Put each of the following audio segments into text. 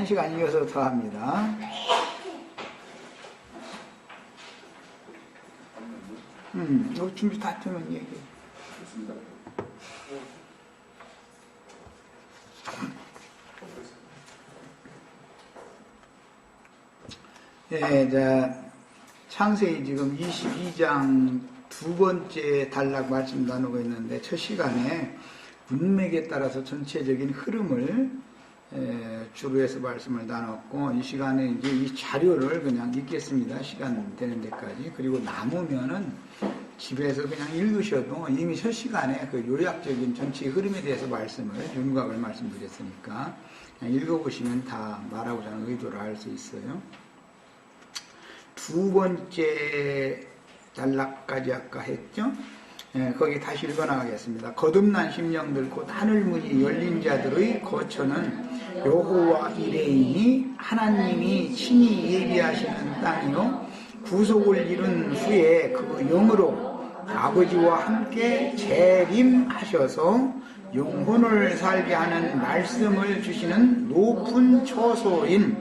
1시간 이어서 더 합니다. 여기 준비 다 되면 얘기해. 예, 창세기 지금 22장 두 번째 단락 말씀 나누고 있는데, 첫 시간에 문맥에 따라서 전체적인 흐름을 주로 해서 말씀을 나눴고, 이 시간에 이제 이 자료를 그냥 읽겠습니다. 시간 되는 데까지. 그리고 남으면은 집에서 그냥 읽으셔도 이미 첫 시간에 그 요약적인 전체 흐름에 대해서 말씀을, 윤곽을 말씀드렸으니까 그냥 읽어보시면 다 말하고자 하는 의도를 알 수 있어요. 두 번째 단락까지 아까 했죠? 거기 다시 읽어나가겠습니다. 거듭난 심령들 곧 하늘문이 열린 자들의 거처는 여호와 이레이니 하나님이 친히 예비하시는 땅이요 구속을 이룬 후에 그 영으로 아버지와 함께 재림하셔서 영혼을 살게 하는 말씀을 주시는 높은 처소인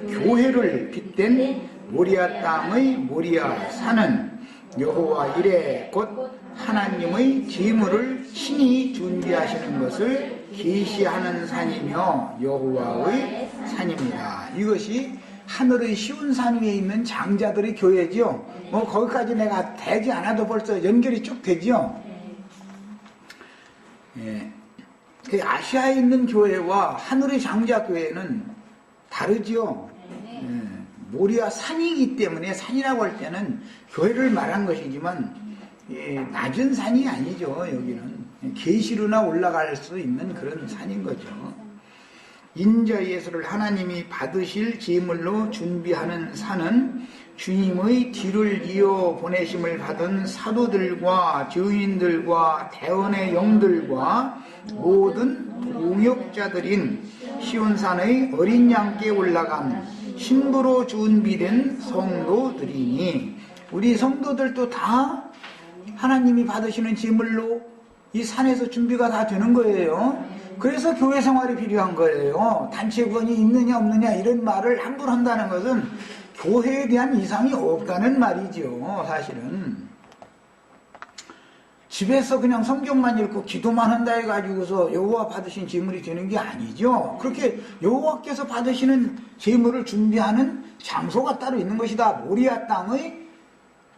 교회를 빗댄 모리아 땅의 모리아 산은 여호와 이레 곧 하나님의 재물을 친히 준비하시는 것을 계시하는 산이며 여호와의 산입니다. 이것이 하늘의 쉬운 산 위에 있는 장자들의 교회죠. 거기까지 내가 되지 않아도 벌써 연결이 쭉 되죠. 예. 그 아시아에 있는 교회와 하늘의 장자 교회는 다르죠. 예. 모리아 산이기 때문에, 산이라고 할 때는 교회를 말한 것이지만 낮은 산이 아니죠. 여기는 계시로나 올라갈 수 있는 그런 산인 거죠. 인자 예수를 하나님이 받으실 제물로 준비하는 산은 주님의 뒤를 이어 보내심을 받은 사도들과 증인들과 대언의 영들과 모든 동역자들인 시온산의 어린 양께 올라간 신부로 준비된 성도들이니, 우리 성도들도 다 하나님이 받으시는 제물로 이 산에서 준비가 다 되는 거예요. 그래서 교회 생활이 필요한 거예요. 단체 구원이 있느냐 없느냐 이런 말을 함부로 한다는 것은 교회에 대한 이상이 없다는 말이죠. 사실은 집에서 그냥 성경만 읽고 기도만 한다 해가지고서 여호와 받으신 제물이 되는 게 아니죠. 그렇게 여호와께서 받으시는 제물을 준비하는 장소가 따로 있는 것이다. 모리아 땅의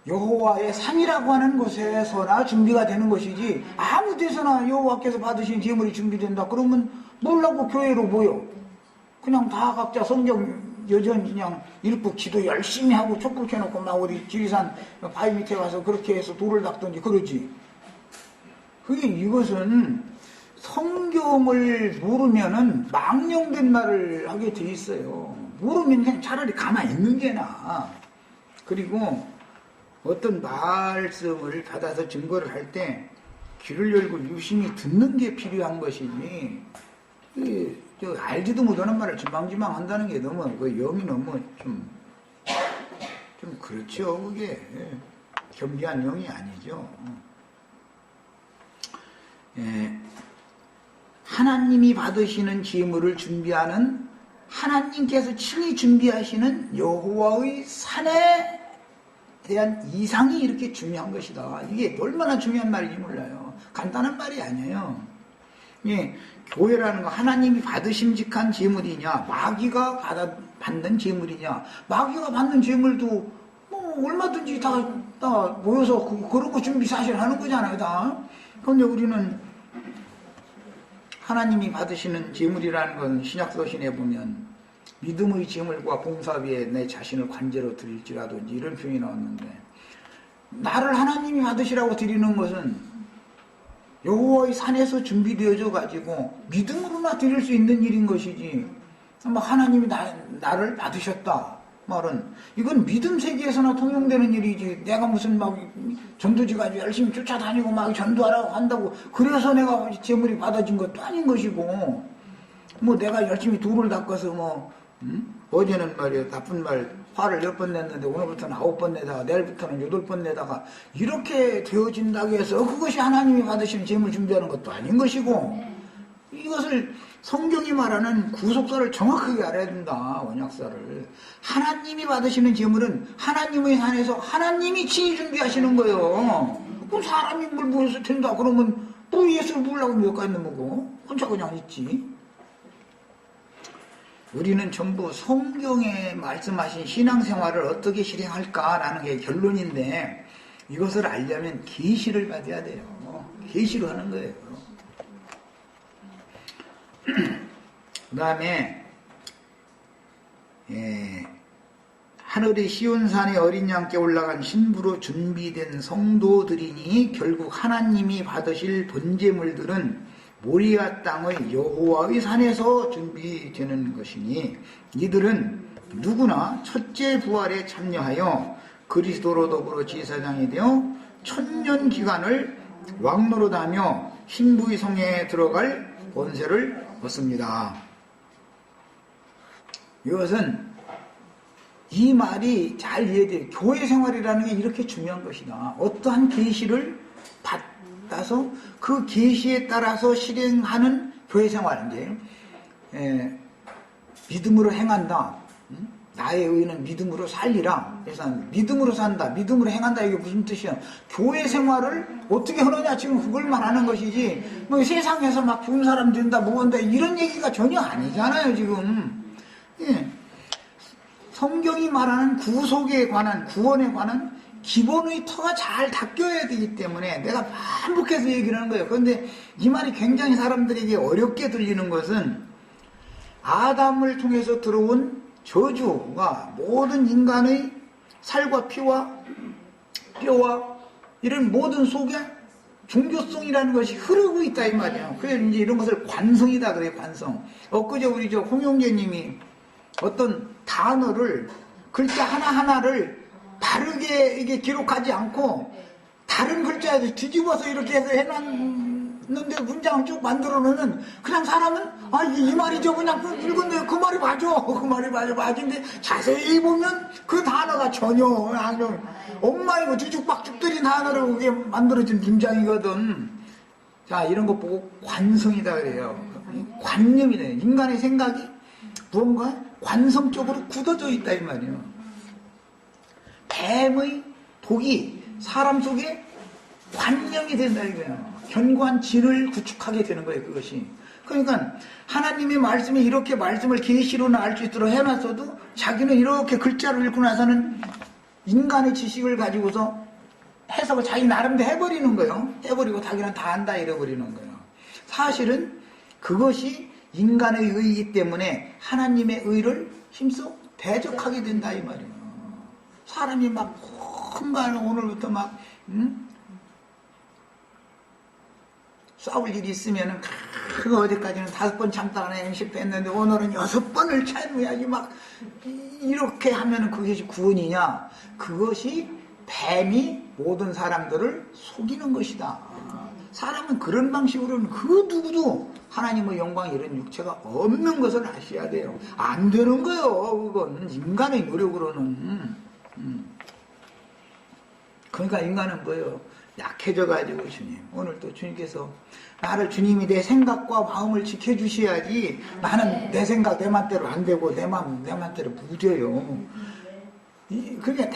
여호와의 산이라고 하는 곳에서나 준비가 되는 것이지, 아무 데서나 여호와께서 받으신 제물이 준비된다 그러면 뭐라고 교회로 모여? 그냥 다 각자 성경 여전히 그냥 읽고 기도 열심히 하고 촛불 켜놓고 막 어디 지리산 바위 밑에 가서 그렇게 해서 돌을 닦든지 그러지. 그게, 이것은 성경을 모르면은 망령된 말을 하게 돼 있어요. 모르면 그냥 차라리 가만히 있는 게 나아. 그리고 어떤 말씀을 받아서 증거를 할 때 귀를 열고 유심히 듣는 게 필요한 것이지, 알지도 못하는 말을 지방지방 한다는 게 너무, 그 영이 너무 좀 그렇죠. 그게 겸비한 영이 아니죠. 하나님이 받으시는 제물을 준비하는, 하나님께서 친히 준비하시는 여호와의 산에 대한 이상이 이렇게 중요한 것이다. 이게 얼마나 중요한 말인지 몰라요. 간단한 말이 아니에요. 교회라는 거 하나님이 받으심직한 제물이냐, 마귀가 받는 제물이냐. 마귀가 받는 제물도 뭐 얼마든지 다 모여서 그런 거 준비 사실 하는 거잖아요. 다. 그런데 우리는 하나님이 받으시는 제물이라는 건 신약서신에 보면 믿음의 제물과 봉사 위에 내 자신을 관제로 드릴지라도 이런 표현이 나왔는데, 나를 하나님이 받으시라고 드리는 것은 여호와의 산에서 준비되어져 가지고 믿음으로나 드릴 수 있는 일인 것이지, 막 하나님이 나를 받으셨다 말은, 이건 믿음 세계에서나 통용되는 일이지, 내가 무슨 막 전도지 가지고 열심히 쫓아다니고 막 전도하라고 한다고 그래서 내가 제물이 받아진 것도 아닌 것이고, 뭐 내가 열심히 돌을 닦아서 어제는 말이야 나쁜 말 화를 10번 냈는데 오늘부터는 9번 내다가 내일부터는 8번 내다가 이렇게 되어진다고 해서 그것이 하나님이 받으시는 제물 준비하는 것도 아닌 것이고, 이것을 성경이 말하는 구속사를 정확하게 알아야 된다. 언약사를. 하나님이 받으시는 제물은 하나님의 산에서 하나님이 친히 준비하시는 거예요. 그럼 사람이 뭘 모여서 된다 그러면 뭐 예수를 부르려고 몇 가지 넘고 혼자 그냥 있지. 우리는 전부 성경에 말씀하신 신앙생활을 어떻게 실행할까라는 게 결론인데, 이것을 알려면 계시를 받아야 돼요. 계시로 하는 거예요. 그 다음에 하늘의 시온산에 어린 양께 올라간 신부로 준비된 성도들이니 결국 하나님이 받으실 번제물들은 모리아 땅의 여호와의 산에서 준비되는 것이니, 이들은 누구나 첫째 부활에 참여하여 그리스도로 더불어 제사장이 되어 천년 기간을 왕노릇하며 신부의 성에 들어갈 권세를 얻습니다. 이것은 이 말이 잘 이해돼요. 교회 생활이라는 게 이렇게 중요한 것이다. 어떠한 계시를 받아서 그 계시에 따라서 실행하는 교회 생활인데, 믿음으로 행한다. 나의 의는 믿음으로 살리라. 그래서 믿음으로 산다, 믿음으로 행한다, 이게 무슨 뜻이야? 교회 생활을 어떻게 하느냐, 지금 그걸 말하는 것이지, 뭐 세상에서 막 좋은 사람 된다, 뭐 한다, 이런 얘기가 전혀 아니잖아요, 지금. 성경이 말하는 구속에 관한, 구원에 관한 기본의 터가 잘 닦여야 되기 때문에 내가 반복해서 얘기를 하는 거예요. 그런데 이 말이 굉장히 사람들에게 어렵게 들리는 것은, 아담을 통해서 들어온 저주가 모든 인간의 살과 피와 뼈와 이런 모든 속에 종교성이라는 것이 흐르고 있다 이 말이에요. 그래서 이제 이런 것을 관성이다 그래요. 관성. 엊그제 우리 저 홍용재님이 어떤 단어를, 글자 하나하나를 바르게 이게 기록하지 않고 다른 글자에 뒤집어서 이렇게 해서 해놨는데 문장을 쭉 만들어 놓으면 그냥 사람은 이 말이죠, 그냥 읽은데 그 말이 맞아, 그 말이 맞은데 자세히 보면 그 단어가 전혀 엉망이고 뒤죽박죽 들인 단어로 그게 만들어진 문장이거든. 자, 이런 거 보고 관성이다 그래요. 관념이네. 인간의 생각이 무언가 관성적으로 굳어져 있다 이 말이에요. 뱀의 독이 사람 속에 관념이 된다 이거예요. 견고한 진을 구축하게 되는 거예요, 그것이. 그러니까 하나님의 말씀이 이렇게 말씀을 계시로는 알 수 있도록 해놨어도 자기는 이렇게 글자를 읽고 나서는 인간의 지식을 가지고서 해석을 자기 나름대로 해버리는 거예요. 해버리고 자기는 다 안다 이래버리는 거예요. 사실은 그것이 인간의 의이기 때문에 하나님의 의를 힘써 대적하게 된다 이 말이에요. 사람이 막 큰가는 오늘부터 막 싸울 일이 있으면은 그 어디까지는 5번 참다가 실패했는데 오늘은 6번을 참아야지 막 이렇게 하면은 그것이 구원이냐? 그것이 뱀이 모든 사람들을 속이는 것이다. 사람은 그런 방식으로는 그 누구도 하나님의 영광 이런 육체가 없는 것을 아셔야 돼요. 안 되는 거예요. 그건 인간의 노력으로는. 그러니까 인간은 뭐예요? 약해져가지고 주님, 오늘 또 주님께서 나를, 주님이 내 생각과 마음을 지켜주셔야지 나는 내 생각 내 맘대로 안 되고 내 마음 내 맘대로 무뎌요. 그게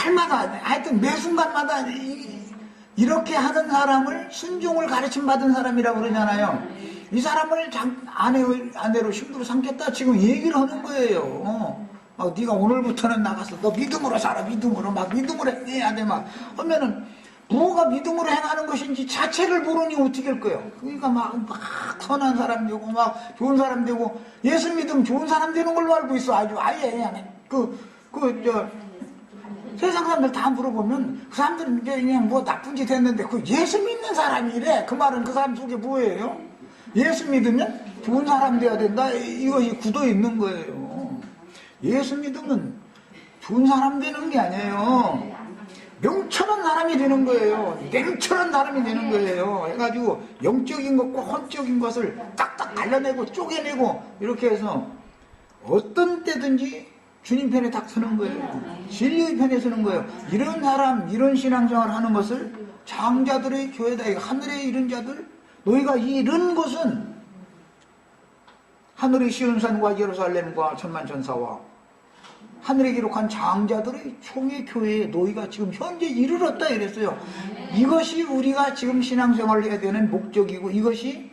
날마다 하여튼 매 순간마다 이렇게 하던 사람을 순종을 가르침 받은 사람이라고 그러잖아요. 이 사람을 아내로 신부로 삼겠다 지금 얘기를 하는 거예요. 네가 오늘부터는 나가서 너 믿음으로 살아, 믿음으로 막 믿음으로 해야 돼 막 하면은 뭐가 믿음으로 행하는 것인지 자체를 모르니 어떻게 할 거예요. 그러니까 막 선한 사람 되고 막 좋은 사람 되고, 예수 믿으면 좋은 사람 되는 걸로 알고 있어. 아주 아예 세상 사람들 다 물어보면 그 사람들은 이제 그냥 뭐 나쁜 짓 했는데 그 예수 믿는 사람이래. 그 말은 그 사람 속에 뭐예요? 예수 믿으면 좋은 사람 돼야 된다. 이것이 굳어 있는 거예요. 예수 믿으면 좋은 사람 되는 게 아니에요. 명철한 사람이 되는 거예요. 냉철한 사람이 되는 거예요. 해가지고 영적인 것과 혼적인 것을 딱딱 갈라내고 쪼개내고 이렇게 해서 어떤 때든지 주님 편에 딱 서는 거예요. 진리의 편에 서는 거예요. 이런 사람, 이런 신앙생활을 하는 것을 장자들의 교회다. 하늘에 이른 자들, 너희가 이런 것은 하늘의 시온산과 예루살렘과 천만천사와 하늘에 기록한 장자들의 총회 교회에 너희가 지금 현재 이르렀다 이랬어요. 이것이 우리가 지금 신앙생활을 해야 되는 목적이고, 이것이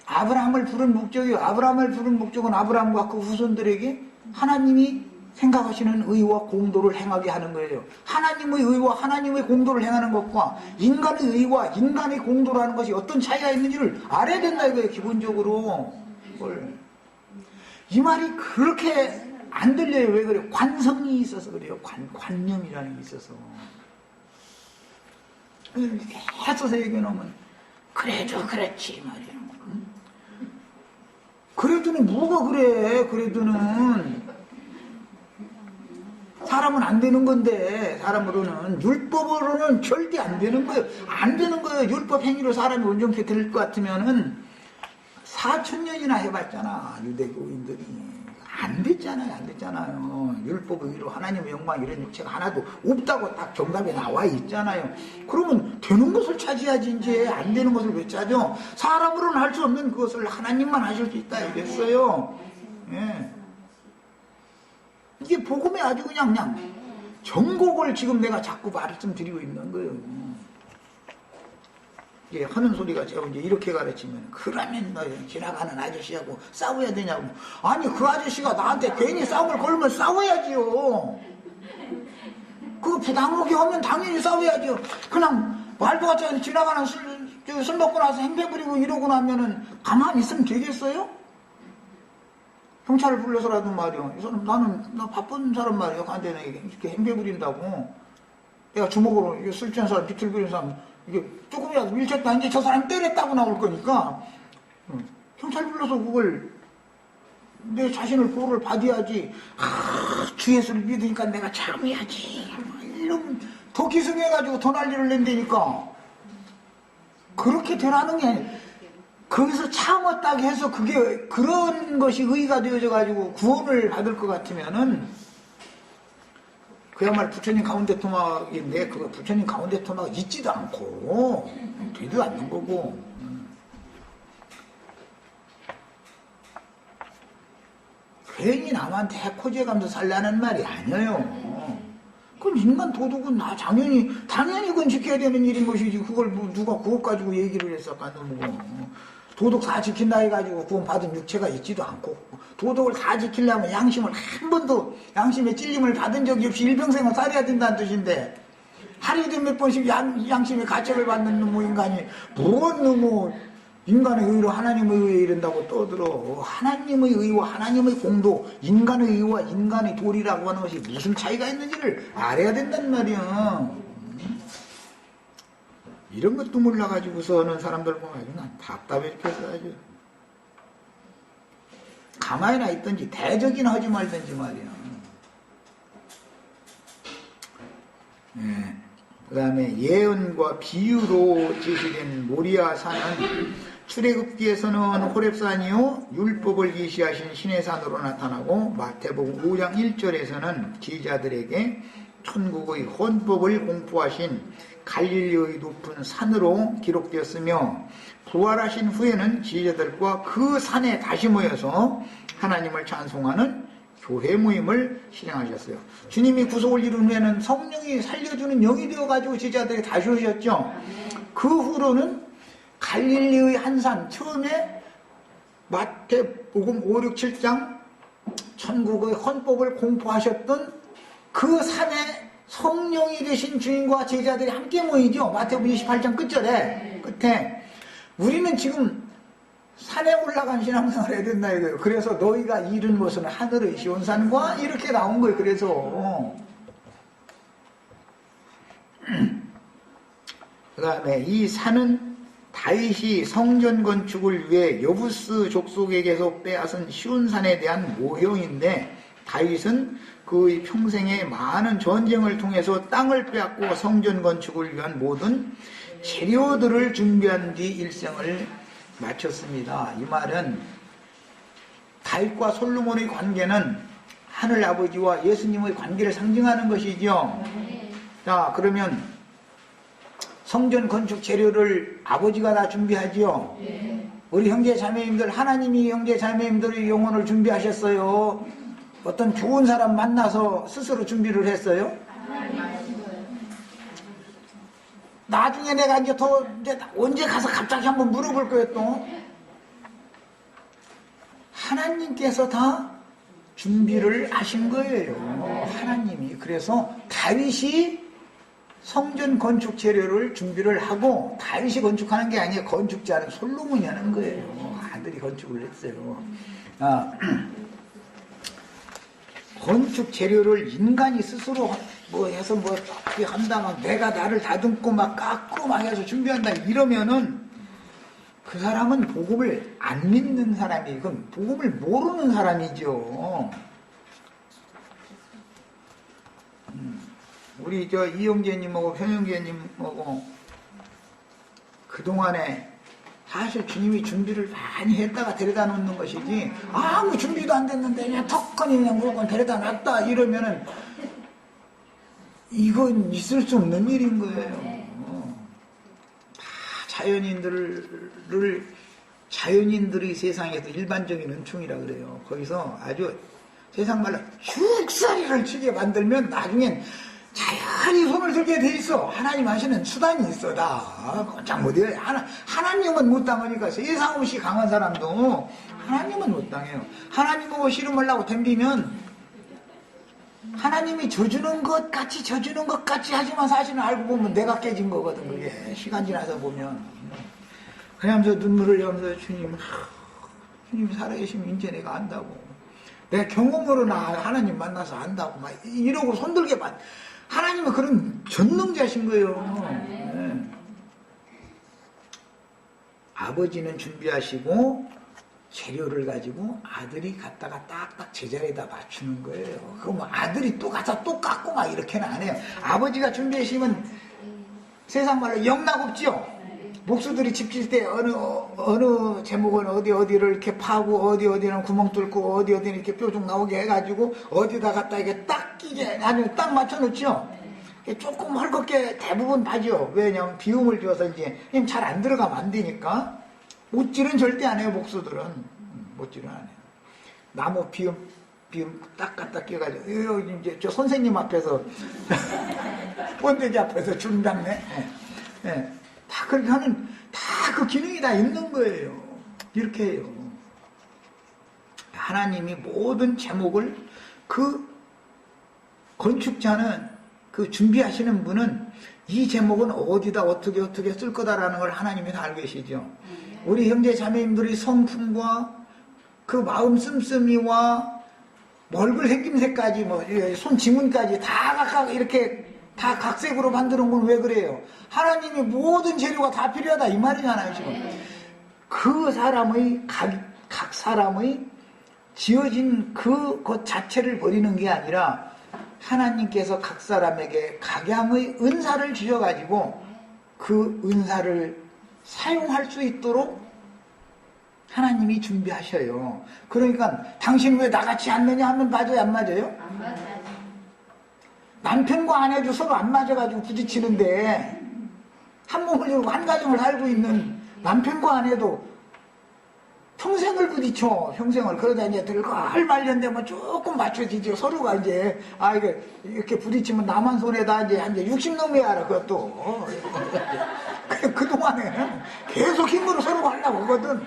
아브라함을 부른 목적이요. 아브라함을 부른 목적은 아브라함과 그 후손들에게 하나님이 생각하시는 의와 공도를 행하게 하는 거예요. 하나님의 의와 하나님의 공도를 행하는 것과 인간의 의와 인간의 공도라는 것이 어떤 차이가 있는지를 알아야 된다 이거예요. 기본적으로. 이 말이 그렇게 안 들려요. 왜 그래요? 관성이 있어서 그래요. 관념이라는 게 있어서. 해서 얘기해놓으면 그래도 그렇지 말이야. 그래도는 뭐가 그래. 그래도는 사람은 안 되는 건데, 사람으로는 율법으로는 절대 안 되는 거예요. 안 되는 거예요. 율법 행위로 사람이 온전케 될 것 같으면은 4,000년이나 해봤잖아. 유대교인들이. 안 됐잖아요. 안 됐잖아요. 율법 의로 하나님의 영광 이런 육체가 하나도 없다고 딱 정답에 나와 있잖아요. 그러면 되는 것을 찾아야지. 이제 안 되는 것을 왜 찾아? 사람으로는 할 수 없는 그것을 하나님만 하실 수 있다 이랬어요. 예. 이게 복음에 아주 그냥 정곡을 지금 내가 자꾸 말씀드리고 있는 거예요. 이게 하는 소리가 제가 이제 이렇게 가르치면, 그러면 너 지나가는 아저씨하고 싸워야 되냐고. 아니, 그 아저씨가 나한테 괜히 싸움을 걸면 싸워야지요. 그거 부당하게 하면 당연히 싸워야지요. 그냥 말도 같지 않게 지나가는 술 먹고 나서 행패 부리고 이러고 나면은 가만히 있으면 되겠어요? 경찰을 불러서라도 말이요. 이 사람, 나 바쁜 사람 말이요. 한테 이렇게 행패 부린다고. 내가 주먹으로 술 취한 사람, 비틀거리는 사람, 이게 조금이라도 밀쳤다, 이제 저 사람 때렸다고 나올 거니까, 경찰 불러서 그걸, 내 자신을 보호를 받아야지. 주 예수를 믿으니까 내가 참아야지. 이러면 더 기승해가지고 더 난리를 낸다니까. 그렇게 되라는 게 아니에요. 거기서 참았다고 해서 그게, 그런 것이 의가 되어져가지고 구원을 받을 것 같으면은, 그야말로 부처님 가운데 토막인데, 그거 부처님 가운데 토막 있지도 않고, 되지도 않는 거고. 괜히 남한테 해코지해가면서 살라는 말이 아니에요. 그건 인간 도덕은 당연히 그건 지켜야 되는 일인 것이지, 그걸 뭐 누가 그것 가지고 얘기를 했어, 뭐. 도덕 다 지킨다 해가지고 구원받은 육체가 있지도 않고, 도덕을 다 지키려면 양심을 한 번도 양심의 찔림을 받은 적이 없이 일평생을 살아야 된다는 뜻인데, 하루에도 몇 번씩 양심의 가책을 받는 놈의 인간이 뭔 놈의 인간의 의로 하나님의 의에 이른다고 떠들어. 하나님의 의와 하나님의 공도, 인간의 의와 인간의 도리라고 하는 것이 무슨 차이가 있는지를 알아야 된단 말이야. 이런 것도 몰라가지고서는 사람들 보면 난 답답해 죽겠어. 아주 가만히나 있든지 대적이나 하지 말든지 말이야. 네. 그 다음에 예언과 비유로 제시된 모리아 산은 출애굽기에서는 호렙산이요 율법을 계시하신 신의 산으로 나타나고, 마태복음 5장 1절에서는 제자들에게 천국의 헌법을 공포하신 갈릴리의 높은 산으로 기록되었으며, 부활하신 후에는 제자들과 그 산에 다시 모여서 하나님을 찬송하는 교회 모임을 실행하셨어요. 주님이 구속을 이룬 후에는 성령이 살려주는 영이 되어가지고 제자들이 다시 오셨죠. 그 후로는 갈릴리의 한 산, 처음에 마태복음 5, 6, 7장 천국의 헌법을 공포하셨던 그 산에 성령이 되신 주님과 제자들이 함께 모이죠. 마태복음 28장 끝에. 우리는 지금 산에 올라간 신앙생활을 해야 된다 이거예요. 그래서 너희가 이룬 것은 하늘의 시온산과 이렇게 나온 거예요. 그래서 그 다음에 이 산은 다윗이 성전 건축을 위해 여부스 족속에게서 빼앗은 시온산에 대한 모형인데, 다윗은 그의 평생에 많은 전쟁을 통해서 땅을 빼앗고 성전 건축을 위한 모든 재료들을 준비한 뒤 일생을 마쳤습니다. 이 말은 다윗과 솔로몬의 관계는 하늘 아버지와 예수님의 관계를 상징하는 것이죠. 자, 그러면 성전 건축 재료를 아버지가 다 준비하지요. 우리 형제 자매님들, 하나님이 형제 자매님들의 영혼을 준비하셨어요? 어떤 좋은 사람 만나서 스스로 준비를 했어요? 나중에 내가 이제 언제 가서 갑자기 한번 물어볼 거예요, 또. 하나님께서 다 준비를 하신 거예요. 하나님이. 그래서 다윗이 성전 건축 재료를 준비를 하고, 다윗이 건축하는 게 아니에요. 건축자는 솔로몬이 하는 거예요. 아들이 건축을 했어요. 건축 재료를 인간이 스스로 뭐 해서 뭐 어떻게 한다면 내가 나를 다듬고 막 깎고 막 해서 준비한다 이러면은 그 사람은 복음을 안 믿는 사람이, 이건 복음을 모르는 사람이죠. 우리 이영재님하고 현영재님하고 그동안에 사실 주님이 준비를 많이 했다가 데려다 놓는 것이지, 아무 준비도 안 됐는데 그냥 턱하니 그냥 무조건 데려다 놨다 이러면은 이건 있을 수 없는 일인 거예요. 다 자연인들의 세상에서 일반적인 은총이라 그래요. 거기서 아주 세상 말로 죽살이를 치게 만들면 나중엔 자연히 손을 들게 돼 있어. 하나님 하시는 수단이 있어. 다 꼼짝 못해. 하나님은 못 당하니까. 세상 없이 강한 사람도 하나님은 못 당해요. 하나님하고 씨름을 하고 덤비면 하나님이 져주는 것 같이 하지만 사실은 알고 보면 내가 깨진 거거든. 그게 시간 지나서 보면. 그러면서 눈물을 흘리면서 주님 살아계시면 이제 내가 안다고, 내가 경험으로나 하나님 만나서 안다고 막 이러고 손들게 하나님은 그런 전능자신 거예요. 네. 아버지는 준비하시고 재료를 가지고 아들이 갖다가 딱딱 제자리에다 맞추는 거예요. 그럼 아들이 또 가서 또 깎고 막 이렇게는 안 해요. 아버지가 준비하시면 세상 말로 영락없지요. 목수들이 집 질 때 어느 제목은 어디를 이렇게 파고 어디는 구멍 뚫고 어디는 이렇게 뾰족 나오게 해가지고 어디다 갖다 이게 딱 끼게 나중에 딱 맞춰놓죠. 조금 헐겁게 대부분 봐죠. 왜냐면 비움을 줘서 이제 잘 안 들어가면 안 되니까. 못질은 절대 안 해요. 목수들은 못질은 안 해요. 나무 비움 딱 갖다 끼워가지고 이제 저 선생님 앞에서 번데기 앞에서 준비했네. 네. 다 그렇게 하는, 다 그 기능이 다 있는 거예요. 이렇게 해요. 하나님이 모든 제목을, 그 건축자는, 그 준비하시는 분은 이 제목은 어디다 어떻게 쓸 거다라는 걸 하나님이 다 알고 계시죠. 우리 형제 자매님들의 성품과 그 마음 씀씀이와 얼굴 생김새까지 손 지문까지 다 각각 이렇게 다 각색으로 만드는 건 왜 그래요? 하나님이 모든 재료가 다 필요하다 이 말이잖아요. 지금 그 사람의 각 사람의 지어진 것 자체를 버리는 게 아니라 하나님께서 각 사람에게 각양의 은사를 주셔가지고 그 은사를 사용할 수 있도록 하나님이 준비하셔요. 그러니까 당신 왜 나같이 않느냐 하면 맞아요, 안 맞아요? 안 맞아요. 남편과 아내도 서로 안 맞아가지고 부딪히는데 한 몸을 이루고 한 가정을 살고 있는 남편과 아내도 평생을 부딪혀, 평생을. 그러다 이제 들걸 말년되면 조금 맞춰지죠. 서로가 이제, 이렇게 부딪히면 남한 손에다 이제 60 넘어야 알아, 그것도. 그동안에는 계속 힘으로 서로가 하려고 하거든.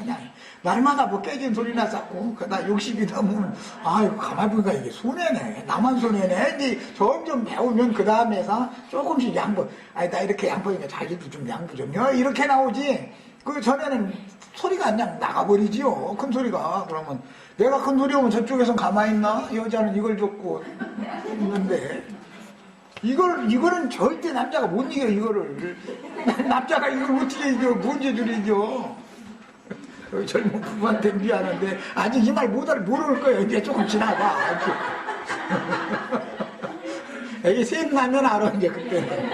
그냥 날마다 뭐 깨진 소리나 쌓고, 그러다 60이 넘으면, 가만히 보니까 이게 손해네. 남한 손해네. 이제 점점 배우면 그 다음에서 조금씩 양보, 나 이렇게 양보니까 자기도 좀 양보 좀 해. 이렇게 나오지. 그 전에는 소리가 그냥 나가버리지요. 큰 소리가. 그러면 내가 큰 소리 오면 저쪽에선 가만히 있나? 여자는 이걸 줬고 있는데 이거는 절대 남자가 못 이겨. 이거를 남자가 이걸 어떻게 이겨? 문제들이 이겨. 여기 젊은 부부한테 미안한데 아직 이 말 모를 거예요. 이제 조금 지나가. 이게 생각나면 알아. 이제 그때는.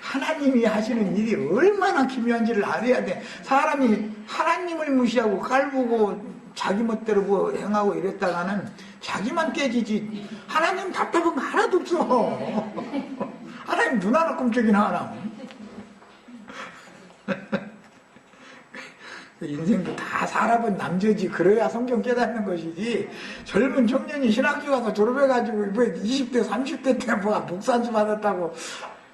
하나님이 하시는 일이 얼마나 기묘한지를 알아야 돼. 사람이 하나님을 무시하고 깔보고 자기 멋대로 뭐 행하고 이랬다가는 자기만 깨지지. 하나님 답답한 거 하나도 없어. 하나님 눈 하나 끔찍이나 하나. 인생도 다 살아본 남자지. 그래야 성경 깨닫는 것이지. 젊은 청년이 신학교 가서 졸업해가지고 뭐 20대 30대 때 뭐 목사주 받았다고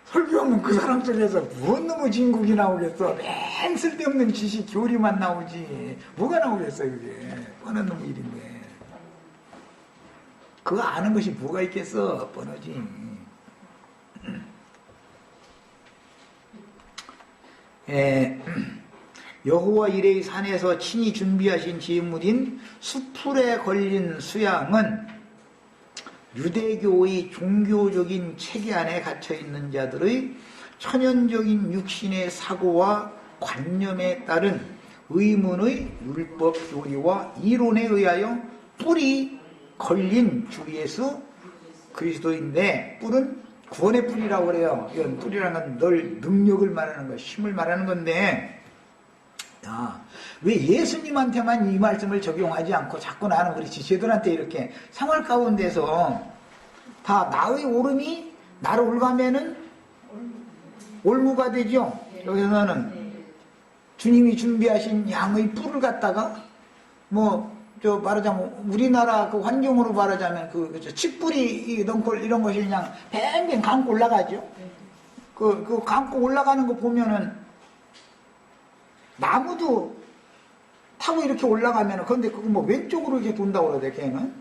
설교하면 그 사람 속에서 뭔 놈의 진국이 나오겠어. 맨 쓸데없는 지식 교리만 나오지. 뭐가 나오겠어 그게. 뻔한 놈의 일인데. 그거 아는 것이 뭐가 있겠어. 뻔하지. 여호와 이레의 산에서 친히 준비하신 제물인 수풀에 걸린 수양은 유대교의 종교적인 체계 안에 갇혀있는 자들의 천연적인 육신의 사고와 관념에 따른 의문의 율법 교리와 이론에 의하여 뿔이 걸린 주 예수 그리스도인데, 뿔은 구원의 뿔이라고 그래요. 이건 뿔이라는 건 늘 능력을 말하는 거, 힘을 말하는 건데, 왜 예수님한테만 이 말씀을 적용하지 않고 자꾸 나는 우리 지체들한테 이렇게 생활 가운데서 다 나의 오름이 나를 올가면은 올무가 되죠. 여기서는 주님이 준비하신 양의 뿔을 갖다가 말하자면 우리나라 그 환경으로 말하자면 칡뿌리 넝콜 이런 것이 그냥 뱅뱅 감고 올라가죠. 그 감고 올라가는 거 보면은 나무도 타고 이렇게 올라가면은, 근데 그거 뭐 왼쪽으로 이렇게 돈다고 그러대, 걔는.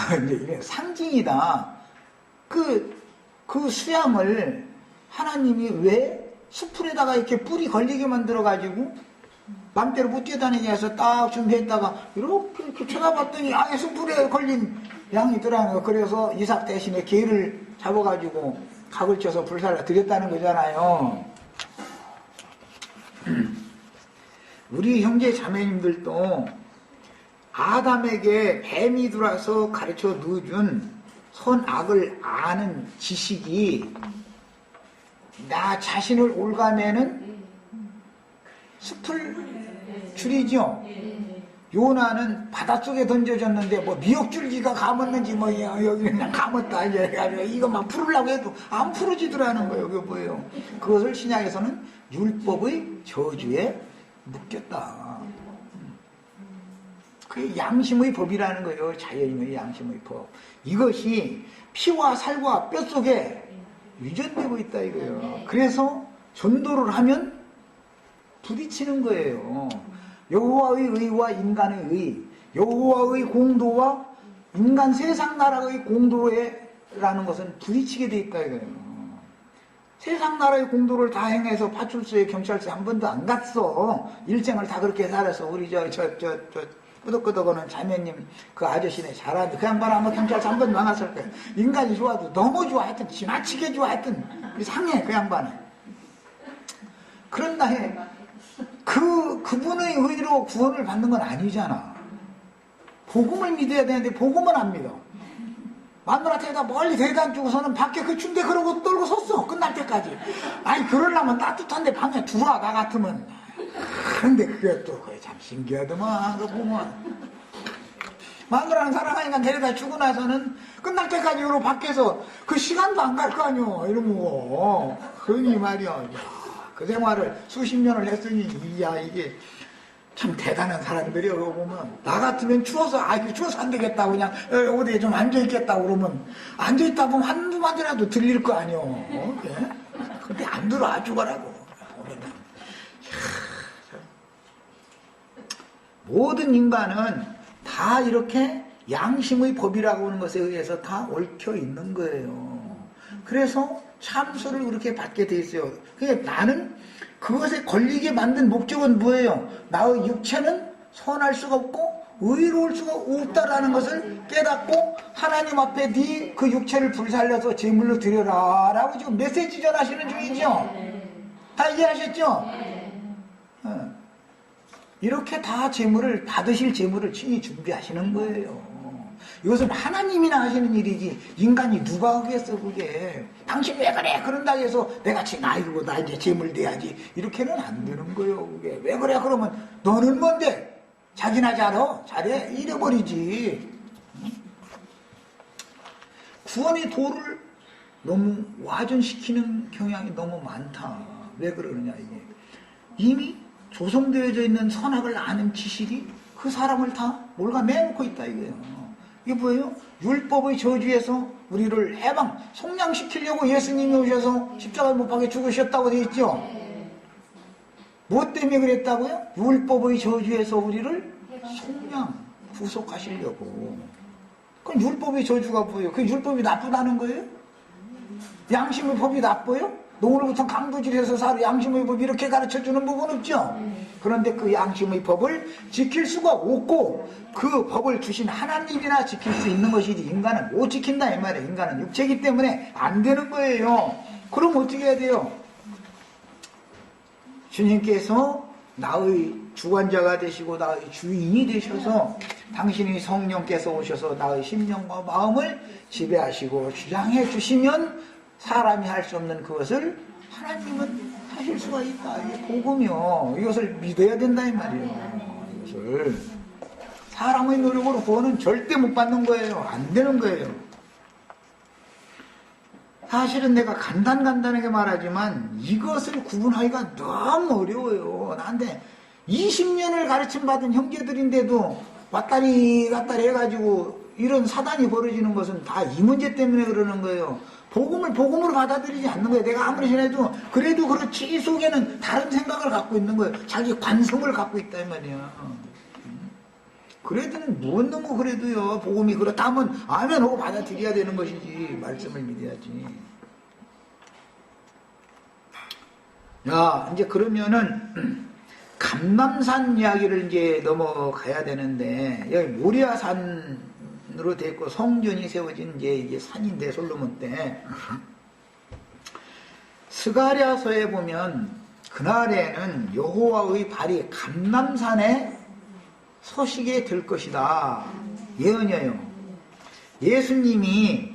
근데 이게 상징이다. 그 수양을 하나님이 왜 수풀에다가 이렇게 뿔이 걸리게 만들어가지고, 맘대로 못 뛰어다니게 해서 딱 준비했다가, 이렇게 쳐다봤더니, 아예 수풀에 걸린 양이더라고요. 그래서 이삭 대신에 개를 잡아가지고, 각을 쳐서 불살라 드렸다는 거잖아요. 우리 형제 자매님들도 아담에게 뱀이 들어와서 가르쳐 넣어준 선악을 아는 지식이 나 자신을 올가매는 숲을 줄이죠. 요나는 바닷속에 던져졌는데 미역줄기가 감았는지 여기 그냥 감았다 이제 이거 막 풀으려고 해도 안 풀어지더라는 거예요. 그게 뭐예요? 그것을 신약에서는 율법의 저주에 묶였다. 그게 양심의 법이라는 거예요. 자연의 양심의 법. 이것이 피와 살과 뼛속에 유전되고 있다 이거예요. 그래서 전도를 하면 부딪히는 거예요. 여호와의 의와 인간의 의, 여호와의 공도와 인간 세상 나라의 공도라는 것은 부딪히게 돼 있다 이거예요. 세상 나라의 공도를 다 행해서 파출소에 경찰서에 한 번도 안 갔어. 일생을 다 그렇게 살아서 우리 끄덕끄덕거리는 자매님 그 아저씨네 잘하는데 그 양반 아마 경찰서 한 번도 안 갔을 거예요. 인간이 좋아도 너무 좋아 하여튼 지나치게 좋아 하여튼 상해 그 양반은. 그런다 해. 그분의 의로 구원을 받는 건 아니잖아. 복음을 믿어야 되는데 복음은 안 믿어. 마누라한테다 멀리 대단 주고서는 밖에 그 춘대 그러고 떨고 섰어. 끝날 때까지. 아니 그러려면 따뜻한데 방에 들어와 나 같으면. 그런데 그게 또 그게 참 신기하더만. 그거 보면. 마누라는 사랑하니까 데려다 주고 나서는 끝날 때까지 이러고 밖에서 그 시간도 안 갈 거 아니오. 이러고. 그러니 말이야. 그 생활을 수십 년을 했으니 이게 참 대단한 사람들이요. 그러고 보면 나 같으면 추워서 추워서 안 되겠다 그냥 어디에 좀 앉아있겠다 그러면 앉아있다 보면 한두 마디라도 들릴 거 아니오. 근데 안 들어와 죽어라고. 모든 인간은 다 이렇게 양심의 법이라고 하는 것에 의해서 다 얽혀 있는 거예요. 그래서 참수를 그렇게 받게 돼 있어요. 그러니까 나는 그것에 걸리게 만든 목적은 뭐예요? 나의 육체는 선할 수가 없고 의로울 수가 없다라는 것을 깨닫고 하나님 앞에 네 그 육체를 불살려서 제물로 드려라 라고 지금 메시지 전하시는 중이죠. 다 이해하셨죠? 이렇게 다 제물을 받으실 제물을 친히 준비하시는 거예요. 이것은 하나님이나 하시는 일이지 인간이 누가 하겠어 그게. 당신 왜 그래 그런다고 해서 내가 아이고 나 이제 제물 돼야지 이렇게는 안 되는 거예요. 그게 왜 그래 그러면 너는 뭔데 자기나 잘해 이래버리지. 구원의 도를 너무 와전시키는 경향이 너무 많다. 왜 그러느냐 이게. 이미 조성되어져 있는 선악을 아는 지식이 그 사람을 다 몰아매놓고 있다 이거예요. 이게 뭐예요? 율법의 저주에서 우리를 해방, 속량시키려고 예수님이 오셔서 십자가에 못 박혀 죽으셨다고 되어 있죠? 무엇 때문에 그랬다고요? 율법의 저주에서 우리를 속량, 구속하시려고. 그럼 율법의 저주가 뭐예요? 그 율법이 나쁘다는 거예요? 양심의 법이 나빠요? 오늘부터 강도질해서 살아 양심의 법 이렇게 가르쳐주는 부분 없죠? 그런데 그 양심의 법을 지킬 수가 없고 그 법을 주신 하나님이나 지킬 수 있는 것이지 인간은 못 지킨다 이 말이에요. 인간은 육체이기 때문에 안 되는 거예요. 그럼 어떻게 해야 돼요? 주님께서 나의 주관자가 되시고 나의 주인이 되셔서 당신이 성령께서 오셔서 나의 심령과 마음을 지배하시고 주장해 주시면 사람이 할 수 없는 그것을 하나님은 하실 수가 있다. 이게 복음이요. 이것을 믿어야 된다 이 말이에요. 이것을 사람의 노력으로 구원은 절대 못 받는 거예요. 안 되는 거예요. 사실은 내가 간단하게 말하지만 이것을 구분하기가 너무 어려워요. 나한테 20년을 가르침 받은 형제들인데도 왔다리 갔다리 해가지고 이런 사단이 벌어지는 것은 다 이 문제 때문에 그러는 거예요. 복음을 복음으로 받아들이지 않는 거예요. 내가 아무리 전해도 그래도 그렇지 속에는 다른 생각을 갖고 있는 거예요. 자기 관성을 갖고 있다 이 말이야. 그래도는 무엇 너무 그래도요. 복음이 그렇다면 아멘 하고 받아들여야 되는 것이지. 말씀을 믿어야지. 야 이제 그러면은 감람산 이야기를 이제 넘어가야 되는데 여기 모리아산으로 됐고 성전이 세워진 이제 산인데 솔로몬 때 스가랴서에 보면 그날에는 여호와의 발이 감람산에 서시게 될 것이다. 예언이에요. 예수님이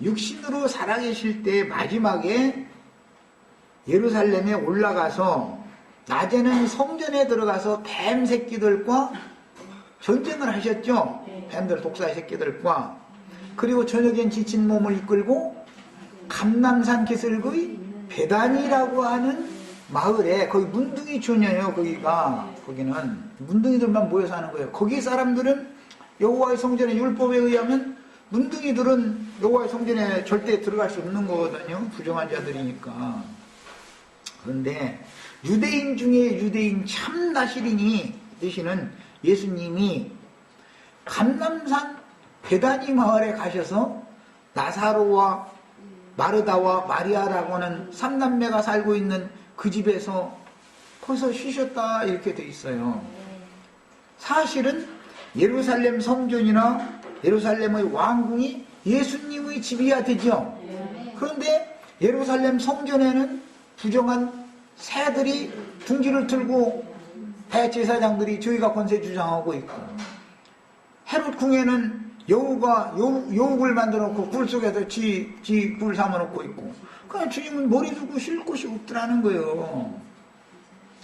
육신으로 살아계실 때 마지막에 예루살렘에 올라가서 낮에는 성전에 들어가서 뱀 새끼들과 전쟁을 하셨죠. 뱀들 독사 새끼들과. 그리고 저녁엔 지친 몸을 이끌고 감람산 기슭의 베단이라고 하는 마을에 거기 문둥이 촌이에요. 거기는 문둥이들만 모여 사는 거예요. 거기 사람들은 여호와의 성전의 율법에 의하면 문둥이들은 여호와의 성전에 절대 들어갈 수 없는 거거든요. 부정한 자들이니까. 그런데 유대인 중에 유대인 참 나시린이 되시는 예수님이 감람산 베다니 마을에 가셔서 나사로와 마르다와 마리아라고 하는 삼남매가 살고 있는 그 집에서 거기서 쉬셨다 이렇게 돼 있어요. 사실은 예루살렘 성전이나 예루살렘의 왕궁이 예수님의 집이야 되죠. 그런데 예루살렘 성전에는 부정한 새들이 둥지를 틀고 대제사장들이 저희가 권세 주장하고 있고 헤롯 궁에는 여우굴 만들어 놓고 굴 속에서 굴 삼아놓고 있고 그냥 주님은 머리 두고 쉴 곳이 없더라는 거예요.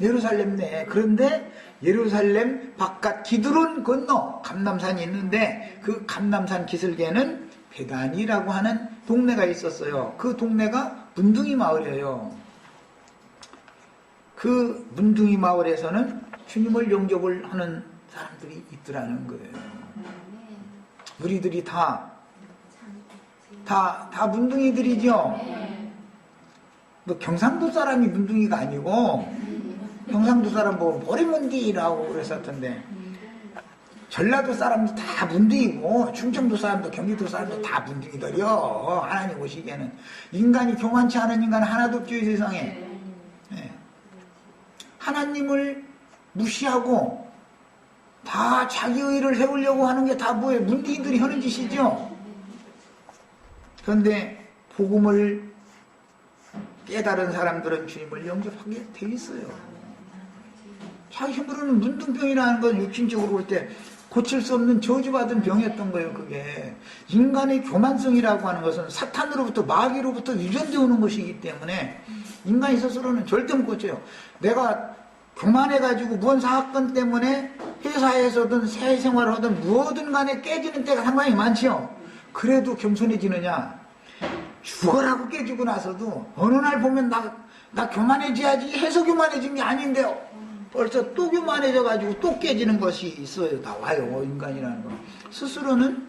예루살렘 내에. 그런데 예루살렘 바깥 기드론 건너 감람산이 있는데 그 감람산 기슭에는 베단이라고 하는 동네가 있었어요. 그 동네가 문둥이 마을이에요. 그 문둥이 마을에서는 주님을 영접을 하는 사람들이 있더라는 거예요. 우리들이 다 문둥이들이죠. 뭐 경상도 사람이 문둥이가 아니고 경상도 사람 보고 머리문디라고 그랬었던데 전라도 사람도 다 문둥이고 충청도 사람도 경기도 사람도 다 문둥이들이요. 하나님 오시기에는 인간이 교만치 않은 인간 하나도 없죠 이 세상에. 하나님을 무시하고 다 자기 의를 세우려고 하는 게 다 뭐예요? 문둥이들이 하는 짓이죠. 그런데 복음을 깨달은 사람들은 주님을 영접하게 돼 있어요. 자기 힘으로는 문둥병이라는 건 육신적으로 볼 때 고칠 수 없는 저주받은 병이었던 거예요. 그게 인간의 교만성이라고 하는 것은 사탄으로부터 마귀로부터 유전되어 오는 것이기 때문에 인간이 스스로는 절대 못 고쳐요. 내가 교만해가지고 무언 사건 때문에 회사에서든 사회생활을 하든 무엇든 간에 깨지는 때가 상당히 많지요. 그래도 겸손해지느냐? 죽어라고 깨지고 나서도 어느 날 보면 나 교만해져야지 해서 교만해진 게 아닌데요. 벌써 또 교만해져가지고 또 깨지는 것이 있어요. 나와요. 인간이라는 거. 스스로는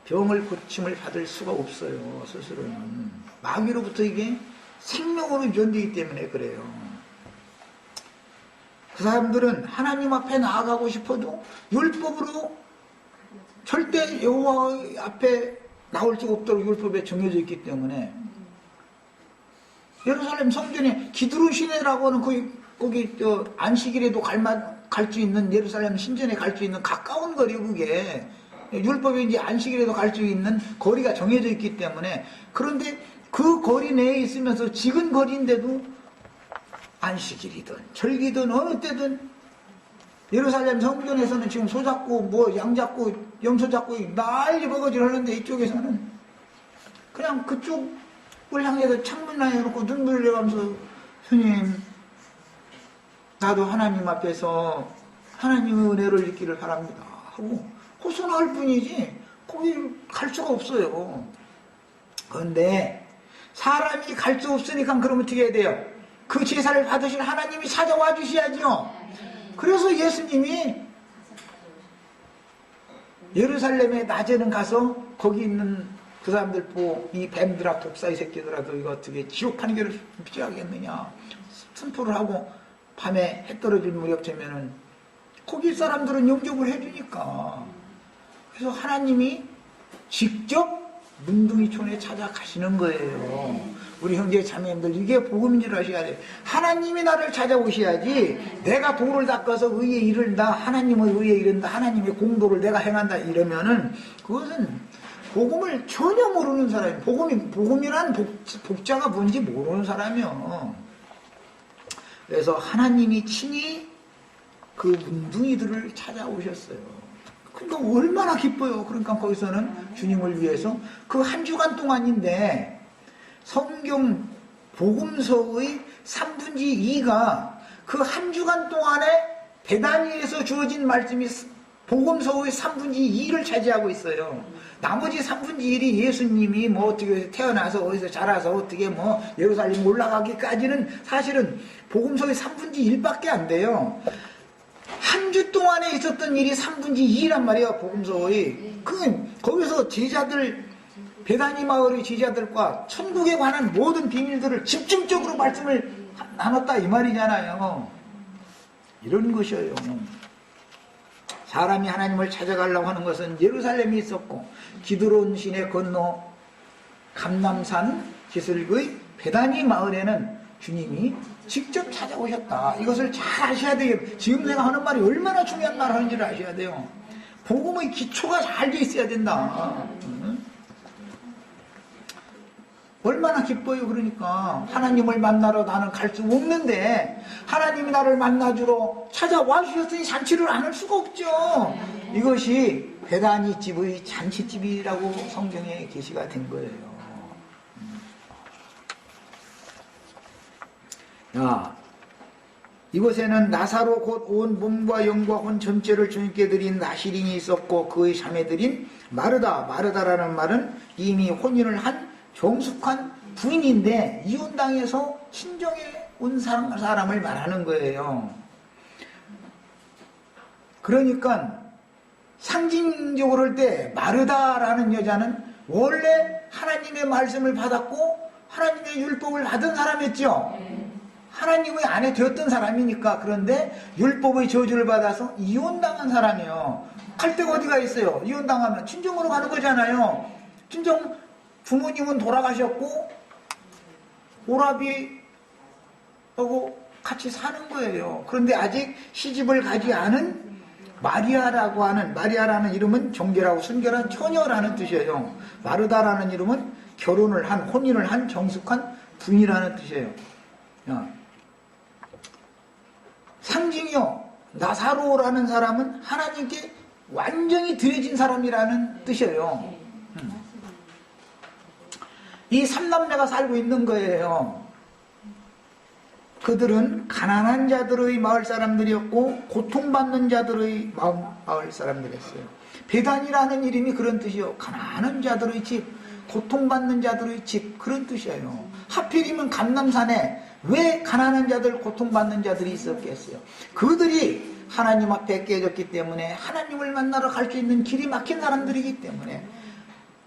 병을 고침을 받을 수가 없어요. 스스로는. 마귀로부터 이게 생명으로 견디기 때문에 그래요. 그 사람들은 하나님 앞에 나아가고 싶어도 율법으로 절대 여호와 앞에 나올 수 없도록 율법에 정해져 있기 때문에 예루살렘 성전에 기드론 시내라고 하는 거기 안식일에도 갈 수 있는 예루살렘 신전에 갈 수 있는 가까운 거리 그게 율법에 이제 안식일에도 갈 수 있는 거리가 정해져 있기 때문에 그런데 그 거리 내에 있으면서 지근 거리인데도 안식일이든 절기든 어느 때든 예루살렘 성전에서는 지금 소 잡고 뭐 양 잡고 염소 잡고 난리 버거질 하는데 이쪽에서는 그냥 그쪽을 향해서 창문 향해놓고 눈물 흘려가면서 스님 나도 하나님 앞에서 하나님의 은혜를 잊기를 바랍니다 하고 호소할 뿐이지 거기 갈 수가 없어요. 그런데 사람이 갈 수 없으니까 그럼 어떻게 해야 돼요? 그 제사를 받으신 하나님이 찾아와 주셔야죠. 그래서 예수님이 예루살렘에 낮에는 가서 거기 있는 그 사람들 보고 이 뱀들아 독사의 새끼들아도 이거 어떻게 지옥 판결을 피하겠느냐 선포를 하고 밤에 해 떨어질 무렵쯤에는 거기 사람들은 영접을 해주니까 그래서 하나님이 직접 문둥이촌에 찾아가시는 거예요. 우리 형제 자매님들 이게 복음인 줄 아셔야 돼요. 하나님이 나를 찾아오셔야지 내가 도를 닦아서 의에 이른다 하나님의 의에 이른다 하나님의 공도를 내가 행한다 이러면은 그것은 복음을 전혀 모르는 사람이에요. 복음이란 복자가 뭔지 모르는 사람이요. 그래서 하나님이 친히 그 문둥이들을 찾아오셨어요. 그러니까 얼마나 기뻐요. 그러니까 거기서는 주님을 위해서 그 한 주간 동안인데 성경 복음서의 3분의 2가 그 한 주간 동안에 베다니에서 주어진 말씀이 복음서의 3분의 2를 차지하고 있어요. 나머지 3분의 1이 예수님이 뭐 어떻게 태어나서 어디서 자라서 어떻게 뭐 예루살렘 올라가기까지는 사실은 복음서의 3분의 1밖에 안 돼요. 한 주 동안에 있었던 일이 3분의 2란 말이에요. 복음서의. 거기서 제자들 베다니 마을의 제자들과 천국에 관한 모든 비밀들을 집중적으로 말씀을 나눴다 이 말이잖아요. 이런 것이에요. 사람이 하나님을 찾아가려고 하는 것은 예루살렘이 있었고 기드론 시내 건너 감남산 기슭의 베다니 마을에는 주님이 직접 찾아오셨다. 이것을 잘 아셔야 돼요. 지금 내가 하는 말이 얼마나 중요한 말 하는지를 아셔야 돼요. 복음의 기초가 잘 돼 있어야 된다. 얼마나 기뻐요. 그러니까 하나님을 만나러 나는 갈 수 없는데 하나님이 나를 만나주러 찾아와 주셨으니 잔치를 안 할 수가 없죠. 이것이 베다니 집의 잔치집이라고 성경에 계시가 된 거예요. 야, 이곳에는 나사로 곧 온 몸과 영과 혼 전체를 주님께 드린 나시린이 있었고 그의 자매들인 마르다라는 말은 이미 혼인을 한 정숙한 부인인데 이혼당해서 친정에 온 사람을 말하는 거예요. 그러니까 상징적으로 할 때 마르다라는 여자는 원래 하나님의 말씀을 받았고 하나님의 율법을 받은 사람이었죠. 하나님의 아내 되었던 사람이니까. 그런데 율법의 저주를 받아서 이혼당한 사람이에요. 갈 데가 어디가 있어요? 이혼당하면 친정으로 가는 거잖아요. 친정 부모님은 돌아가셨고 오라비하고 같이 사는 거예요. 그런데 아직 시집을 가지 않은 마리아라는 이름은 정결하고 순결한 처녀라는 뜻이에요. 마르다라는 이름은 결혼을 한, 혼인을 한 정숙한 부인이라는 뜻이에요. 상징이요. 나사로라는 사람은 하나님께 완전히 들여진 사람이라는 뜻이에요. 이 삼남매가 살고 있는 거예요. 그들은 가난한 자들의 마을 사람들이었고 고통받는 자들의 마을 사람들이었어요. 베단이라는 이름이 그런 뜻이요. 가난한 자들의 집, 고통받는 자들의 집, 그런 뜻이에요. 하필이면 감람산에 왜 가난한 자들, 고통받는 자들이 있었겠어요? 그들이 하나님 앞에 깨졌기 때문에 하나님을 만나러 갈 수 있는 길이 막힌 사람들이기 때문에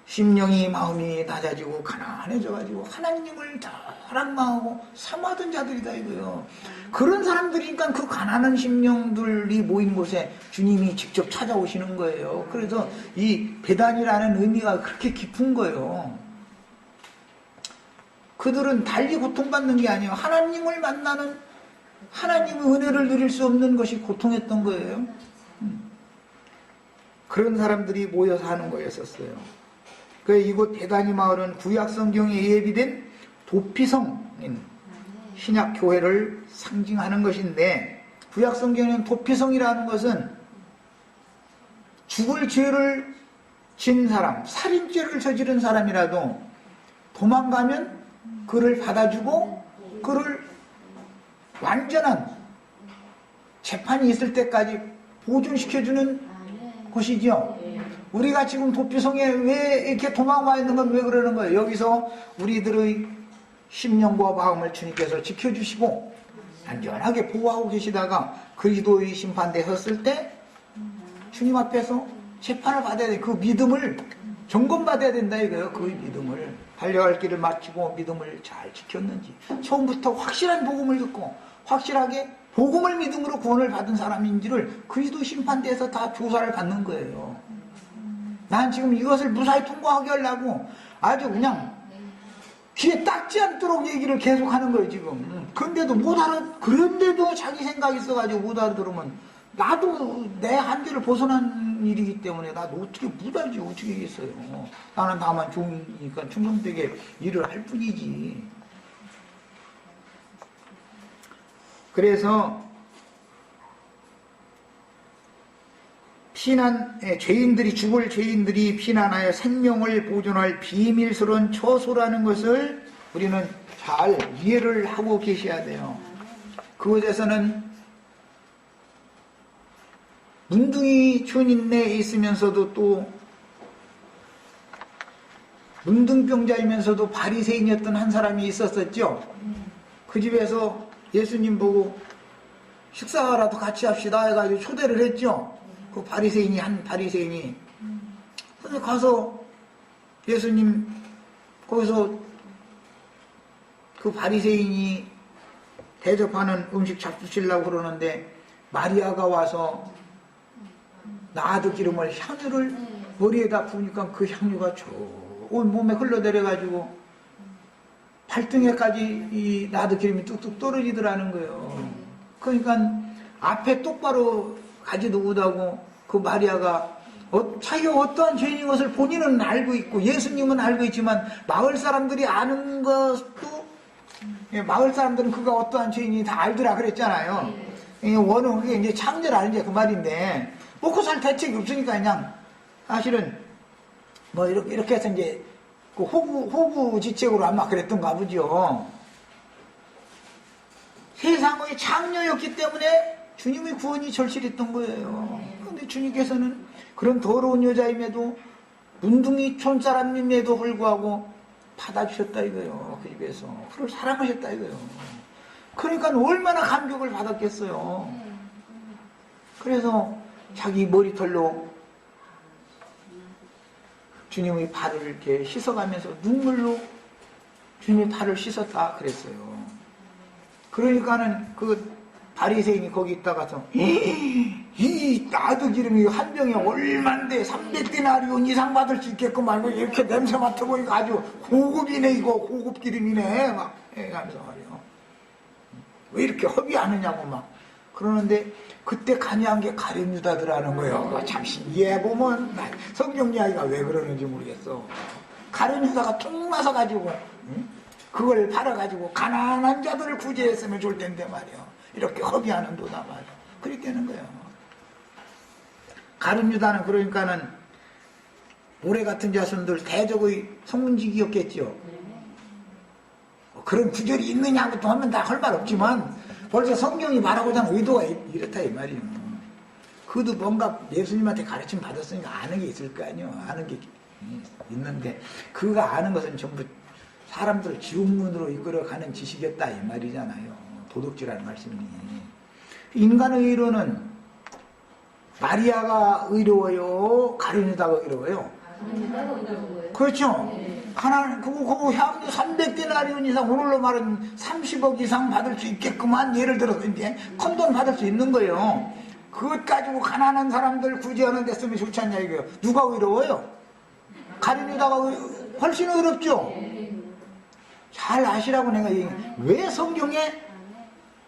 심령이 마음이 낮아지고 가난해져가지고 하나님을 사랑하고 사모하던 자들이다 이거요. 그런 사람들이니까 그 가난한 심령들이 모인 곳에 주님이 직접 찾아오시는 거예요. 그래서 이 배단이라는 의미가 그렇게 깊은 거예요. 그들은 달리 고통받는 게 아니에요. 하나님을 만나는, 하나님의 은혜를 누릴 수 없는 것이 고통했던 거예요. 그런 사람들이 모여서 하는 거였었어요. 이곳 배단위 마을은 구약 성경에 예비된 도피성인 신약교회를 상징하는 것인데, 구약 성경에는 도피성이라는 것은 죽을 죄를 진 사람, 살인죄를 저지른 사람이라도 도망가면 그를 받아주고 그를 완전한 재판이 있을 때까지 보존시켜주는 곳이죠. 우리가 지금 도피성에 왜 이렇게 도망와 있는 건 왜 그러는 거예요? 여기서 우리들의 심령과 마음을 주님께서 지켜주시고 안전하게 보호하고 계시다가 그리스도의 심판대에 섰을 때 주님 앞에서 재판을 받아야 돼. 그 믿음을 점검받아야 된다 이거예요. 그 믿음을 달려갈 길을 마치고 믿음을 잘 지켰는지, 처음부터 확실한 복음을 듣고 확실하게 복음을 믿음으로 구원을 받은 사람인지를 그리스도 심판대에서 다 조사를 받는 거예요. 난 지금 이것을 무사히 통과하게 하려고 아주 그냥 귀에 닦지 않도록 얘기를 계속하는 거예요 지금. 그런데도 못 알아. 그런데도 자기 생각이 있어가지고 못 알아들으면 나도 내 한계를 벗어난 일이기 때문에 나도 어떻게 못 알지, 어떻게 하겠어요. 나는 다만 종이니까 충성되게 일을 할 뿐이지. 그래서 죄인들이, 죽을 죄인들이 피난하여 생명을 보존할 비밀스러운 처소라는 것을 우리는 잘 이해를 하고 계셔야 돼요. 그곳에서는 문둥이 촌인내에 있으면서도 또 문둥병자이면서도 바리새인이었던 한 사람이 있었었죠. 그 집에서 예수님 보고 식사라도 같이 합시다 해가지고 초대를 했죠. 그 한 바리새인이. 근데 가서 예수님 거기서 그 바리새인이 대접하는 음식 잡수시려고 그러는데 마리아가 와서 나드 기름을, 향유를 머리에다 부으니까 그 향유가 온 몸에 흘러내려가지고 발등에까지 이 나드 기름이 뚝뚝 떨어지더라는 거예요. 그러니까 앞에 똑바로 가지도 못하고 그 마리아가 자기가 어떠한 죄인인 것을 본인은 알고 있고 예수님은 알고 있지만 마을 사람들이 아는 것도, 마을 사람들은 그가 어떠한 죄인이 다 알더라 그랬잖아요. 원은 그게 이제 창조라는 이제 그 말인데 먹고 살 대책이 없으니까 그냥 사실은 뭐 이렇게 해서 이제 그 호구지책으로 아마 그랬던가 보죠. 세상의 창녀였기 때문에 주님의 구원이 절실했던 거예요. 그런데 주님께서는 그런 더러운 여자임에도 문둥이 촌사람임에도 불구하고 받아주셨다 이거예요. 그 집에서 그를 사랑하셨다 이거예요. 그러니까 얼마나 감격을 받았겠어요. 그래서 자기 머리털로 주님의 발을 이렇게 씻어가면서 눈물로 주님의 발을 씻었다 그랬어요. 그러니까는 그 바리새인이 거기 있다가서 이 나드 기름이 한 병에 얼만데 300디나리온 이상 받을 수 있겠구만, 이렇게 냄새 맡아보니까 아주 고급이네, 이거 고급 기름이네 막 해가면서 말이요. 왜 이렇게 허비하느냐고 막 그러는데 그때 간이한 게 가룟 유다더라는 거예요. 참 신기해 보면 성경 이야기가 왜 그러는지 모르겠어. 가룟 유다가 툭 나서가지고 그걸 팔아가지고 가난한 자들을 구제했으면 좋을 텐데 말이요. 이렇게 허비하는 도다 말이요. 그렇게 되는 거예요. 가룟 유다는 그러니까는 모래 같은 자손들 대적의 성문지기였겠죠. 그런 구절이 있느냐고 하면 다 할 말 없지만 벌써 성경이 말하고자 하는 의도가 이렇다 이 말이에요. 그도 뭔가 예수님한테 가르침 받았으니까 아는 게 있을 거 아니에요. 아는 게 있는데 그가 아는 것은 전부 사람들을 지옥문으로 이끌어가는 지식이었다 이 말이잖아요. 도덕지라는 말씀이. 인간의 의로는 마리아가 의로워요? 가룟유다가 의로워요? 그렇죠. 하나는 그거 향유 300데나리온 이상 오늘로 말은 30억 이상 받을 수 있게끔한 예를 들어서 이제 큰돈 받을 수 있는 거예요. 그것 가지고 가난한 사람들 구제하는 데 쓰면 좋지 않냐 이거예요. 누가 의로워요? 가룟유다가 훨씬 의롭죠. 잘 아시라고 내가 왜 성경에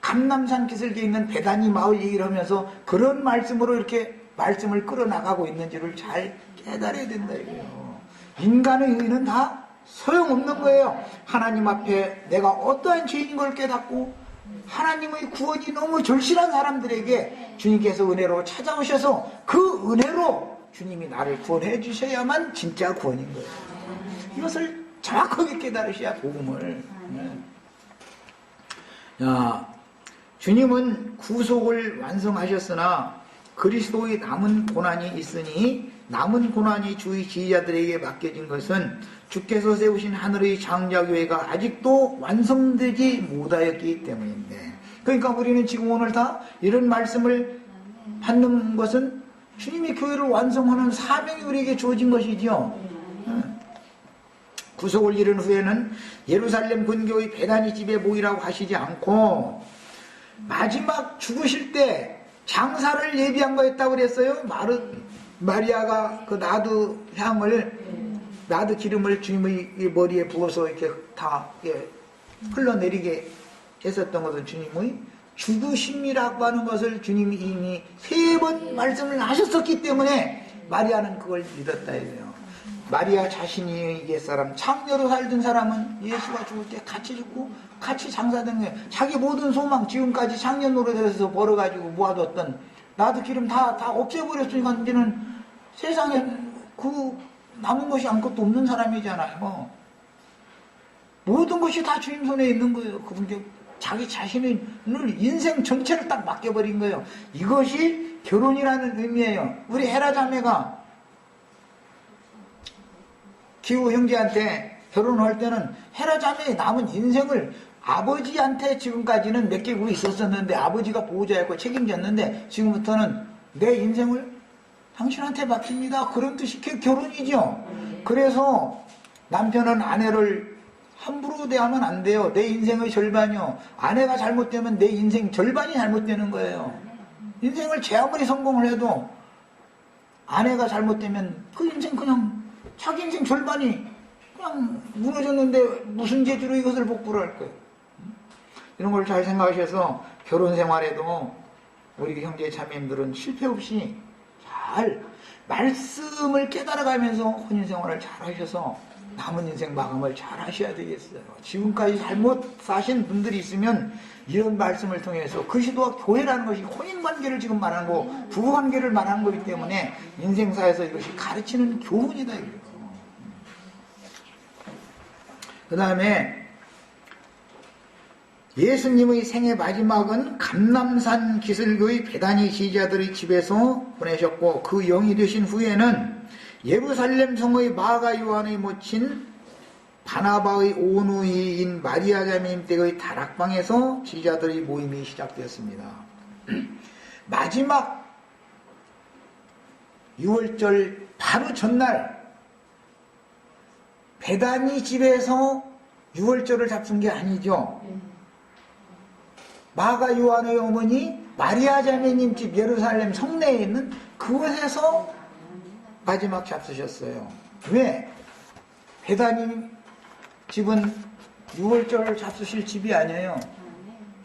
감람산 기슭에 있는 베다니 마을 얘기를 하면서 그런 말씀으로 이렇게 말씀을 끌어나가고 있는지를 잘 깨달아야 된다 이거예요. 인간의 의는 다 소용없는 거예요. 하나님 앞에 내가 어떠한 죄인 걸 깨닫고 하나님의 구원이 너무 절실한 사람들에게 주님께서 은혜로 찾아오셔서 그 은혜로 주님이 나를 구원해 주셔야만 진짜 구원인 거예요. 이것을 정확하게 깨달으셔야 복음을. 야, 주님은 구속을 완성하셨으나 그리스도의 남은 고난이 있으니 남은 고난이 주의 지휘자들에게 맡겨진 것은 주께서 세우신 하늘의 장자교회가 아직도 완성되지 못하였기 때문인데, 그러니까 우리는 지금 오늘 다 이런 말씀을 받는 것은 주님이 교회를 완성하는 사명이 우리에게 주어진 것이죠. 구속을 이룬 후에는 예루살렘 근교의 베다니 집에 모이라고 하시지 않고 마지막 죽으실 때 장사를 예비한 거였다고 그랬어요. 마리아가 그 나드 향을, 나드 기름을 주님의 머리에 부어서 이렇게 다 흘러내리게 했었던 것은 주님의 죽으심이라고 하는 것을 주님이 이미 3번 말씀을 하셨었기 때문에 마리아는 그걸 믿었다 이거예요. 마리아 자신이 옛사람, 창녀로 살던 사람은 예수가 죽을 때 같이 죽고 같이 장사된 거예요. 자기 모든 소망, 지금까지 창녀 노릇에서 벌어가지고 모아뒀던 나도 기름 다 없애버렸으니까 이제는 세상에 그 남은 것이 아무것도 없는 사람이잖아요. 모든 것이 다 주님 손에 있는 거예요. 그분께 자기 자신을 인생 전체를 딱 맡겨버린 거예요. 이것이 결혼이라는 의미예요. 우리 헤라 자매가 기후 형제한테 결혼할 때는 헤라 자매의 남은 인생을 아버지한테 지금까지는 몇 개국이 있었었는데 아버지가 보호자였고 책임졌는데 지금부터는 내 인생을 당신한테 맡깁니다. 그런 뜻이 결혼이죠. 그래서 남편은 아내를 함부로 대하면 안 돼요. 내 인생의 절반이요. 아내가 잘못되면 내 인생 절반이 잘못되는 거예요. 인생을 제 아무리 성공을 해도 아내가 잘못되면 그 인생 그냥 자기 인생 절반이 그냥 무너졌는데 무슨 재주로 이것을 복구를 할 거예요. 이런 걸 잘 생각하셔서 결혼 생활에도 우리 형제 자매님들은 실패 없이 잘 말씀을 깨달아가면서 혼인 생활을 잘 하셔서 남은 인생 마감을 잘 하셔야 되겠어요. 지금까지 잘못 사신 분들이 있으면 이런 말씀을 통해서 그리스도와 교회라는 것이 혼인관계를 지금 말하는 거, 부부관계를 말하는 거기 때문에 인생사에서 이것이 가르치는 교훈이다 이거예요. 그 다음에 예수님의 생애 마지막은 감람산 기슭교의 베다니 지휘자들의 집에서 보내셨고 그 영이 되신 후에는 예루살렘 성의 마가 요한의 모친 바나바의 오누이인 마리아 자매님 댁의 다락방에서 지휘자들의 모임이 시작되었습니다. 마지막 6월절 바로 전날 베다니 집에서 6월절을 잡순 게 아니죠. 마가 요한의 어머니 마리아 자매님 집 예루살렘 성내에 있는 그곳에서 마지막 잡수셨어요. 왜? 베다니 집은 6월절을 잡수실 집이 아니에요.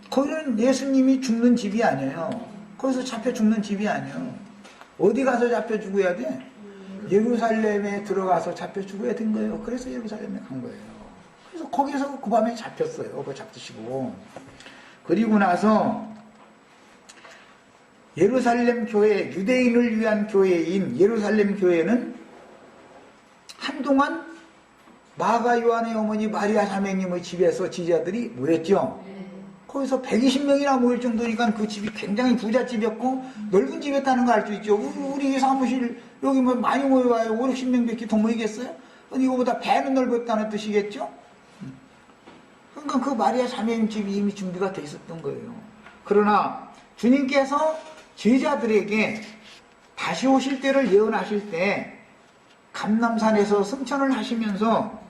거기는 예수님이 죽는 집이 아니에요. 거기서 잡혀 죽는 집이 아니에요. 어디 가서 잡혀 죽어야 돼? 예루살렘에 들어가서 잡혀 죽어야 된 거예요. 그래서 예루살렘에 간 거예요. 그래서 거기서 그 밤에 잡혔어요. 그거 잡수시고. 그리고 나서 예루살렘 교회, 유대인을 위한 교회인 예루살렘 교회는 한동안 마가 요한의 어머니 마리아 자매님의 집에서 지휘자들이 모였죠. 거기서 120명이나 모일 정도니까 그 집이 굉장히 부잣집이었고 넓은 집이었다는 거 알 수 있죠. 우리 사무실 여기 뭐 많이 모여와요. 5, 60명밖에 더 모이겠어요? 이거보다 배는 넓었다는 뜻이겠죠? 그러니까 그 마리아 자매님 집이 이미 준비가 돼 있었던 거예요. 그러나 주님께서 제자들에게 다시 오실 때를 예언하실 때 감람산에서 승천을 하시면서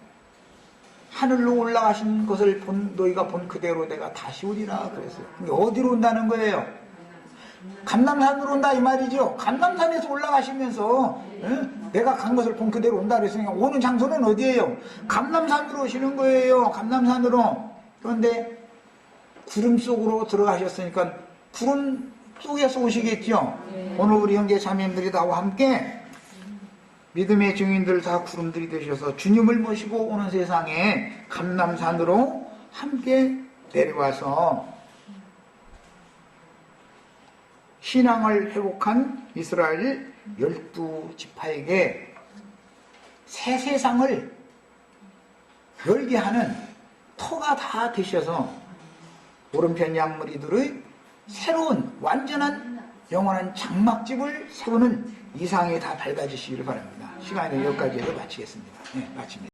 하늘로 올라가신 것을 너희가 본 그대로 내가 다시 오리라 그랬어요. 어디로 온다는 거예요? 감람산으로 온다 이 말이죠. 감람산에서 올라가시면서 내가 간 것을 본 그대로 온다 그랬으니까 오는 장소는 어디예요? 감람산으로 오시는 거예요. 감람산으로. 그런데 구름 속으로 들어가셨으니까 구름 속에서 오시겠죠. 오늘 우리 형제 자매님들이 나와 함께 믿음의 증인들 다 구름들이 되셔서 주님을 모시고 오는 세상에 감람산으로 함께 내려와서 신앙을 회복한 이스라엘 12지파에게 새 세상을 열게 하는 터가 다 되셔서 오른편 양무리들의 새로운 완전한 영원한 장막집을 세우는 이상이 다 밝아지시기를 바랍니다. 시간이 여기까지 해서 마치겠습니다. 네, 마칩니다.